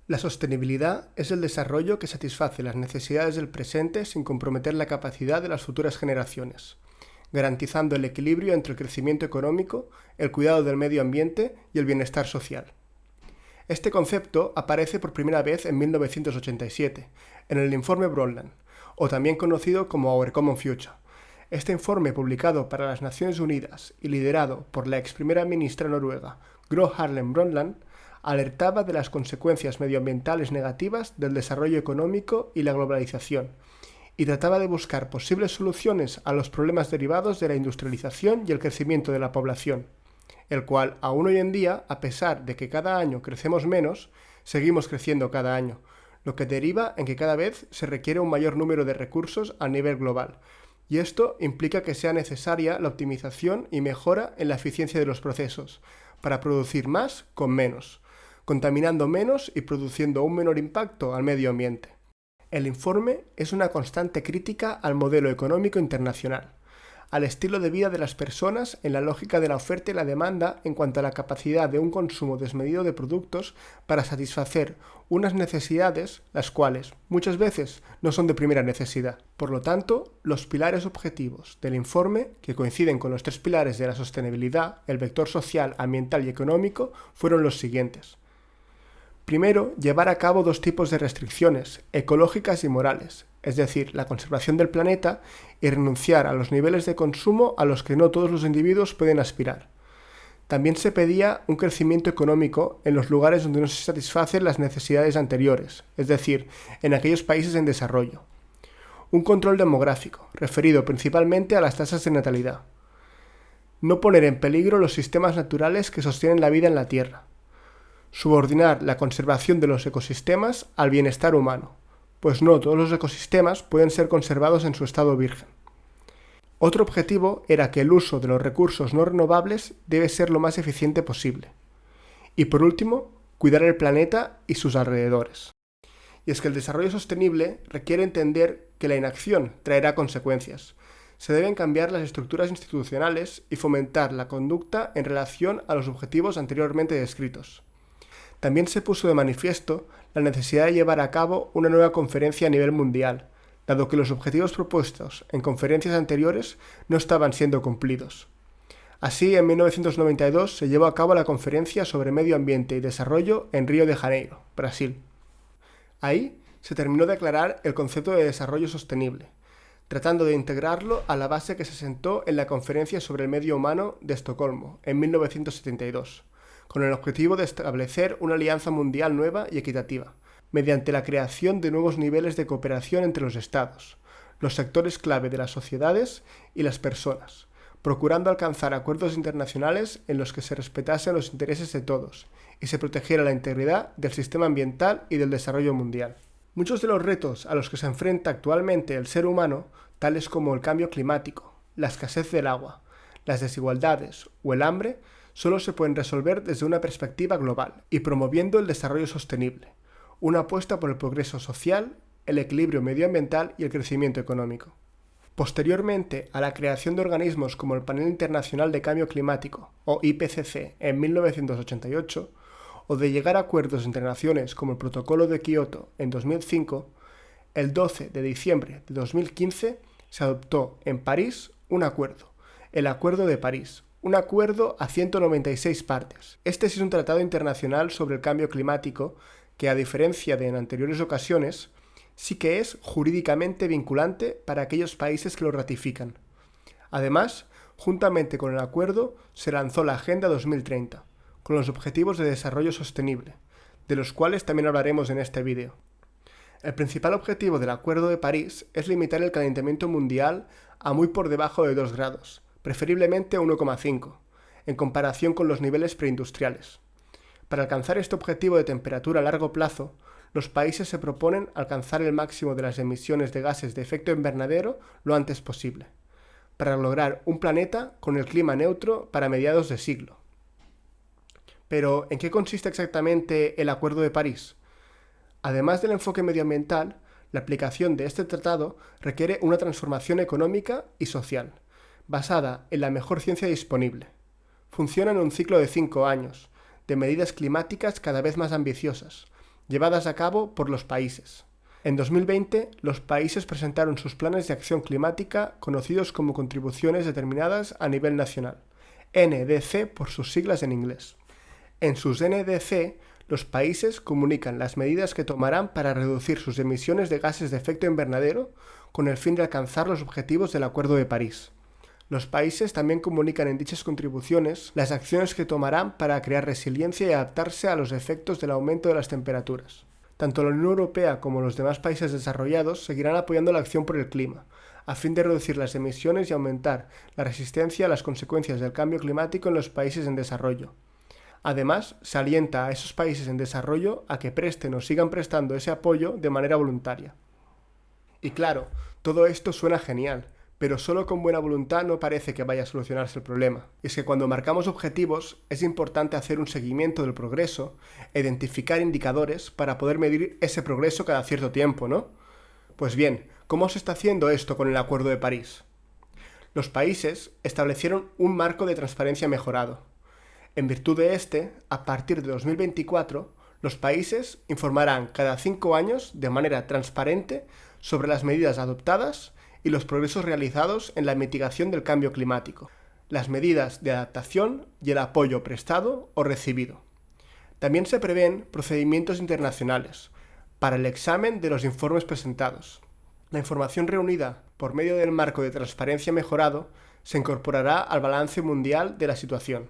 La sostenibilidad es el desarrollo que satisface las necesidades del presente sin comprometer la capacidad de las futuras generaciones, garantizando el equilibrio entre el crecimiento económico, el cuidado del medio ambiente y el bienestar social. Este concepto aparece por primera vez en 1987, en el informe Brundtland, o también conocido como Our Common Future. Este informe, publicado para las Naciones Unidas y liderado por la ex primera ministra noruega Gro Harlem Brundtland, alertaba de las consecuencias medioambientales negativas del desarrollo económico y la globalización, y trataba de buscar posibles soluciones a los problemas derivados de la industrialización y el crecimiento de la población, el cual, aún hoy en día, a pesar de que cada año crecemos menos, seguimos creciendo cada año, lo que deriva en que cada vez se requiere un mayor número de recursos a nivel global, y esto implica que sea necesaria la optimización y mejora en la eficiencia de los procesos, para producir más con menos, contaminando menos y produciendo un menor impacto al medio ambiente. El informe es una constante crítica al modelo económico internacional, al estilo de vida de las personas en la lógica de la oferta y la demanda en cuanto a la capacidad de un consumo desmedido de productos para satisfacer unas necesidades, las cuales muchas veces no son de primera necesidad. Por lo tanto, los pilares objetivos del informe, que coinciden con los tres pilares de la sostenibilidad, el vector social, ambiental y económico, fueron los siguientes. Primero, llevar a cabo dos tipos de restricciones, ecológicas y morales, es decir, la conservación del planeta y renunciar a los niveles de consumo a los que no todos los individuos pueden aspirar. También se pedía un crecimiento económico en los lugares donde no se satisfacen las necesidades anteriores, es decir, en aquellos países en desarrollo. Un control demográfico, referido principalmente a las tasas de natalidad. No poner en peligro los sistemas naturales que sostienen la vida en la Tierra. Subordinar la conservación de los ecosistemas al bienestar humano, pues no todos los ecosistemas pueden ser conservados en su estado virgen. Otro objetivo era que el uso de los recursos no renovables debe ser lo más eficiente posible. Y por último, cuidar el planeta y sus alrededores. Y es que el desarrollo sostenible requiere entender que la inacción traerá consecuencias. Se deben cambiar las estructuras institucionales y fomentar la conducta en relación a los objetivos anteriormente descritos. También se puso de manifiesto la necesidad de llevar a cabo una nueva conferencia a nivel mundial, dado que los objetivos propuestos en conferencias anteriores no estaban siendo cumplidos. Así, en 1992 se llevó a cabo la Conferencia sobre Medio Ambiente y Desarrollo en Río de Janeiro, Brasil. Ahí se terminó de aclarar el concepto de desarrollo sostenible, tratando de integrarlo a la base que se sentó en la Conferencia sobre el Medio Humano de Estocolmo, en 1972. Con el objetivo de establecer una alianza mundial nueva y equitativa, mediante la creación de nuevos niveles de cooperación entre los Estados, los sectores clave de las sociedades y las personas, procurando alcanzar acuerdos internacionales en los que se respetasen los intereses de todos y se protegiera la integridad del sistema ambiental y del desarrollo mundial. Muchos de los retos a los que se enfrenta actualmente el ser humano, tales como el cambio climático, la escasez del agua, las desigualdades o el hambre, solo se pueden resolver desde una perspectiva global y promoviendo el desarrollo sostenible, una apuesta por el progreso social, el equilibrio medioambiental y el crecimiento económico. Posteriormente a la creación de organismos como el Panel Internacional de Cambio Climático, o IPCC, en 1988, o de llegar a acuerdos entre naciones como el Protocolo de Kioto en 2005, el 12 de diciembre de 2015 se adoptó en París un acuerdo, el Acuerdo de París, un acuerdo a 196 partes. Este es un tratado internacional sobre el cambio climático que, a diferencia de en anteriores ocasiones, sí que es jurídicamente vinculante para aquellos países que lo ratifican. Además, juntamente con el acuerdo, se lanzó la Agenda 2030, con los Objetivos de Desarrollo Sostenible, de los cuales también hablaremos en este vídeo. El principal objetivo del Acuerdo de París es limitar el calentamiento mundial a muy por debajo de 2 grados, preferiblemente 1,5, en comparación con los niveles preindustriales. Para alcanzar este objetivo de temperatura a largo plazo, los países se proponen alcanzar el máximo de las emisiones de gases de efecto invernadero lo antes posible, para lograr un planeta con el clima neutro para mediados de siglo. Pero, ¿en qué consiste exactamente el Acuerdo de París? Además del enfoque medioambiental, la aplicación de este tratado requiere una transformación económica y social, basada en la mejor ciencia disponible. Funciona en un ciclo de 5 años, de medidas climáticas cada vez más ambiciosas, llevadas a cabo por los países. En 2020, los países presentaron sus planes de acción climática, conocidos como contribuciones determinadas a nivel nacional, NDC por sus siglas en inglés. En sus NDC, los países comunican las medidas que tomarán para reducir sus emisiones de gases de efecto invernadero con el fin de alcanzar los objetivos del Acuerdo de París. Los países también comunican en dichas contribuciones las acciones que tomarán para crear resiliencia y adaptarse a los efectos del aumento de las temperaturas. Tanto la Unión Europea como los demás países desarrollados seguirán apoyando la acción por el clima, a fin de reducir las emisiones y aumentar la resistencia a las consecuencias del cambio climático en los países en desarrollo. Además, se alienta a esos países en desarrollo a que presten o sigan prestando ese apoyo de manera voluntaria. Y claro, todo esto suena genial, pero solo con buena voluntad no parece que vaya a solucionarse el problema. Y es que cuando marcamos objetivos es importante hacer un seguimiento del progreso e identificar indicadores para poder medir ese progreso cada cierto tiempo, ¿no? Pues bien, ¿cómo se está haciendo esto con el Acuerdo de París? Los países establecieron un marco de transparencia mejorado. En virtud de este, a partir de 2024, los países informarán cada 5 años de manera transparente sobre las medidas adoptadas y los progresos realizados en la mitigación del cambio climático, las medidas de adaptación y el apoyo prestado o recibido. También se prevén procedimientos internacionales para el examen de los informes presentados. La información reunida por medio del marco de transparencia mejorado se incorporará al balance mundial de la situación,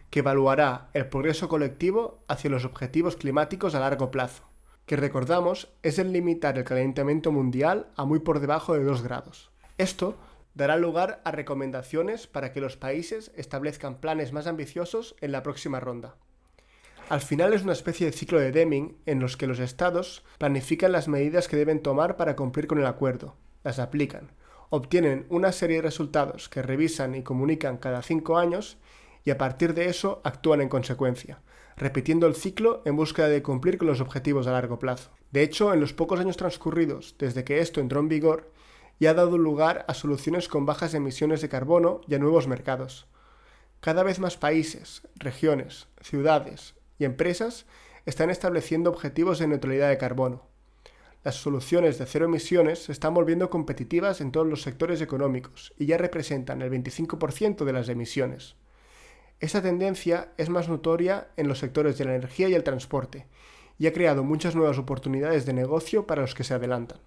que evaluará el progreso colectivo hacia los objetivos climáticos a largo plazo, que recordamos es el limitar el calentamiento mundial a muy por debajo de 2 grados. Esto dará lugar a recomendaciones para que los países establezcan planes más ambiciosos en la próxima ronda. Al final es una especie de ciclo de Deming en los que los estados planifican las medidas que deben tomar para cumplir con el acuerdo, las aplican, obtienen una serie de resultados que revisan y comunican cada 5 años y a partir de eso actúan en consecuencia, repitiendo el ciclo en búsqueda de cumplir con los objetivos a largo plazo. De hecho, en los pocos años transcurridos desde que esto entró en vigor, ya ha dado lugar a soluciones con bajas emisiones de carbono y a nuevos mercados. Cada vez más países, regiones, ciudades y empresas están estableciendo objetivos de neutralidad de carbono. Las soluciones de cero emisiones se están volviendo competitivas en todos los sectores económicos y ya representan el 25% de las emisiones. Esta tendencia es más notoria en los sectores de la energía y el transporte, y ha creado muchas nuevas oportunidades de negocio para los que se adelantan.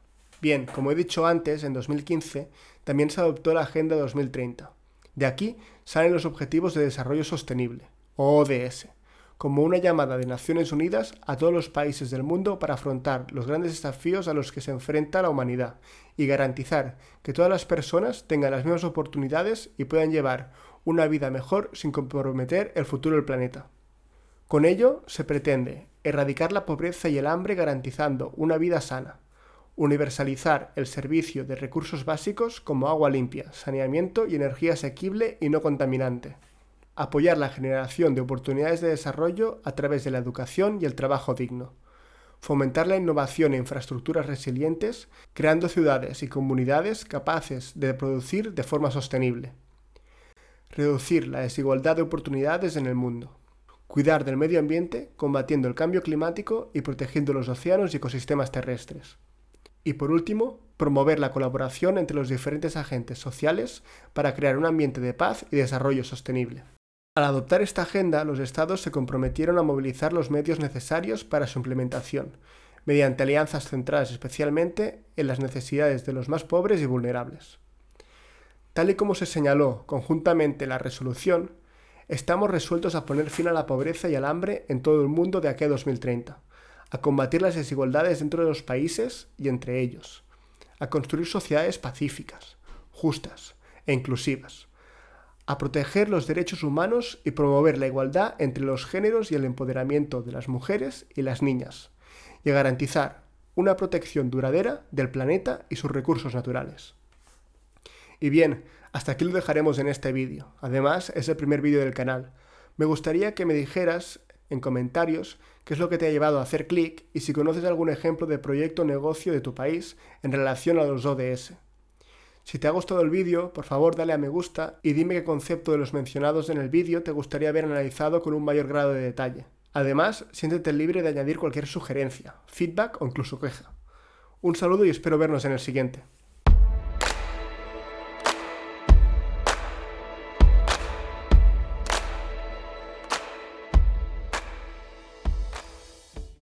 Bien, como he dicho antes, en 2015 también se adoptó la Agenda 2030. De aquí salen los Objetivos de Desarrollo Sostenible, o ODS, como una llamada de Naciones Unidas a todos los países del mundo para afrontar los grandes desafíos a los que se enfrenta la humanidad y garantizar que todas las personas tengan las mismas oportunidades y puedan llevar una vida mejor sin comprometer el futuro del planeta. Con ello se pretende erradicar la pobreza y el hambre garantizando una vida sana, universalizar el servicio de recursos básicos como agua limpia, saneamiento y energía asequible y no contaminante, apoyar la generación de oportunidades de desarrollo a través de la educación y el trabajo digno, fomentar la innovación e infraestructuras resilientes, creando ciudades y comunidades capaces de producir de forma sostenible, reducir la desigualdad de oportunidades en el mundo, cuidar del medio ambiente combatiendo el cambio climático y protegiendo los océanos y ecosistemas terrestres. Y por último, promover la colaboración entre los diferentes agentes sociales para crear un ambiente de paz y desarrollo sostenible. Al adoptar esta agenda, los Estados se comprometieron a movilizar los medios necesarios para su implementación, mediante alianzas centradas especialmente en las necesidades de los más pobres y vulnerables. Tal y como se señaló conjuntamente en la resolución, estamos resueltos a poner fin a la pobreza y al hambre en todo el mundo de aquí a 2030, a combatir las desigualdades dentro de los países y entre ellos, a construir sociedades pacíficas, justas e inclusivas, a proteger los derechos humanos y promover la igualdad entre los géneros y el empoderamiento de las mujeres y las niñas, y a garantizar una protección duradera del planeta y sus recursos naturales. Y bien, hasta aquí lo dejaremos en este vídeo. Además, es el primer vídeo del canal. Me gustaría que me dijeras en comentarios qué es lo que te ha llevado a hacer clic y si conoces algún ejemplo de proyecto o negocio de tu país en relación a los ODS. Si te ha gustado el vídeo, por favor dale a me gusta y dime qué concepto de los mencionados en el vídeo te gustaría ver analizado con un mayor grado de detalle. Además, siéntete libre de añadir cualquier sugerencia, feedback o incluso queja. Un saludo y espero vernos en el siguiente.